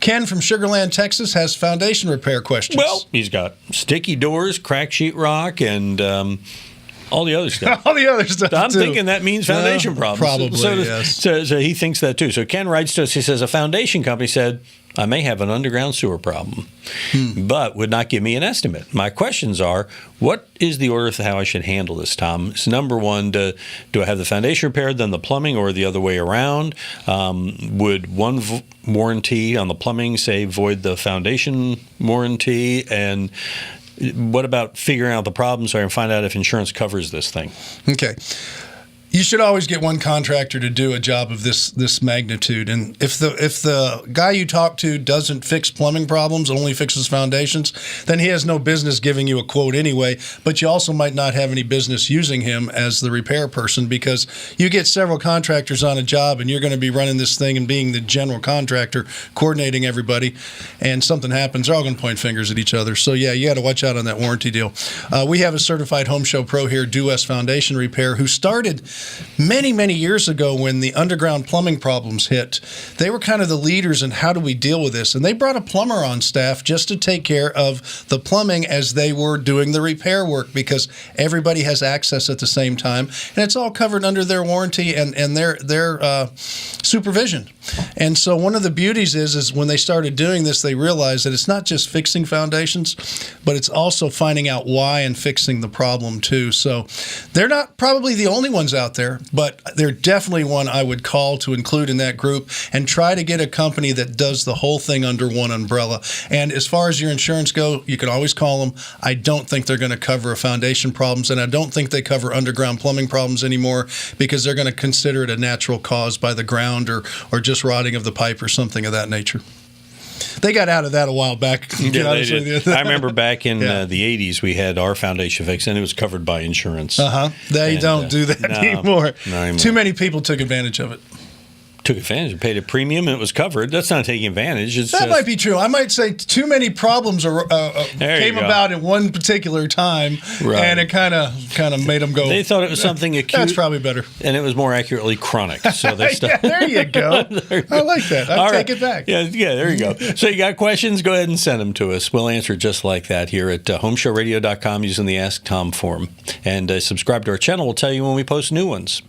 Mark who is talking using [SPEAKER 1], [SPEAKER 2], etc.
[SPEAKER 1] Ken from Sugar Land, Texas, has foundation repair questions.
[SPEAKER 2] Well, he's got sticky doors, cracked sheetrock, and all the other stuff.
[SPEAKER 1] All the other stuff,
[SPEAKER 2] I'm
[SPEAKER 1] too.
[SPEAKER 2] thinking that means foundation problems.
[SPEAKER 1] Probably, yes.
[SPEAKER 2] So he thinks that, too. So Ken writes to us. He says, a foundation company said, I may have an underground sewer problem, but would not give me an estimate. My questions are, what is the order of how I should handle this, Tom? So number one, do I have the foundation repaired, then the plumbing, or the other way around? Would one warranty on the plumbing, say, void the foundation warranty? And what about figuring out the problem so I can find out if insurance covers this thing?
[SPEAKER 1] Okay. You should always get one contractor to do a job of this magnitude. And if the guy you talk to doesn't fix plumbing problems, only fixes foundations, then he has no business giving you a quote anyway. But you also might not have any business using him as the repair person, because you get several contractors on a job and you're going to be running this thing and being the general contractor, coordinating everybody, and something happens, they're all going to point fingers at each other. So yeah, you got to watch out on that warranty deal. We have a certified Home Show Pro here, Due West Foundation Repair, who started many, many years ago when the underground plumbing problems hit. They were kind of the leaders in how do we deal with this. And they brought a plumber on staff just to take care of the plumbing as they were doing the repair work, because everybody has access at the same time. And it's all covered under their warranty and their supervision. And so one of the beauties is when they started doing this, they realized that it's not just fixing foundations, but it's also finding out why and fixing the problem too. So they're not probably the only ones out there, but they're definitely one I would call to include in that group, and try to get a company that does the whole thing under one umbrella. And as far as your insurance go, you can always call them. I don't think they're going to cover foundation problems, and I don't think they cover underground plumbing problems anymore, because they're going to consider it a natural cause by the ground or just rotting of the pipe or something of that nature. They got out of that a while back.
[SPEAKER 2] Yeah, they did. I remember back in the 80s, we had our foundation fixed, and it was covered by insurance.
[SPEAKER 1] They don't do that anymore. Too many people took advantage of it.
[SPEAKER 2] Took advantage, paid a premium, and it was covered. That's not taking advantage.
[SPEAKER 1] That might be true. I might say too many problems came about at one particular time, and it kind of made them go.
[SPEAKER 2] They thought it was something acute.
[SPEAKER 1] That's probably better.
[SPEAKER 2] And it was more accurately chronic. So they
[SPEAKER 1] yeah, there you go. I like that. I'll take it back.
[SPEAKER 2] Yeah, there you go. So you got questions? Go ahead and send them to us. We'll answer just like that here at HomeShowRadio.com using the Ask Tom form. And subscribe to our channel. We'll tell you when we post new ones.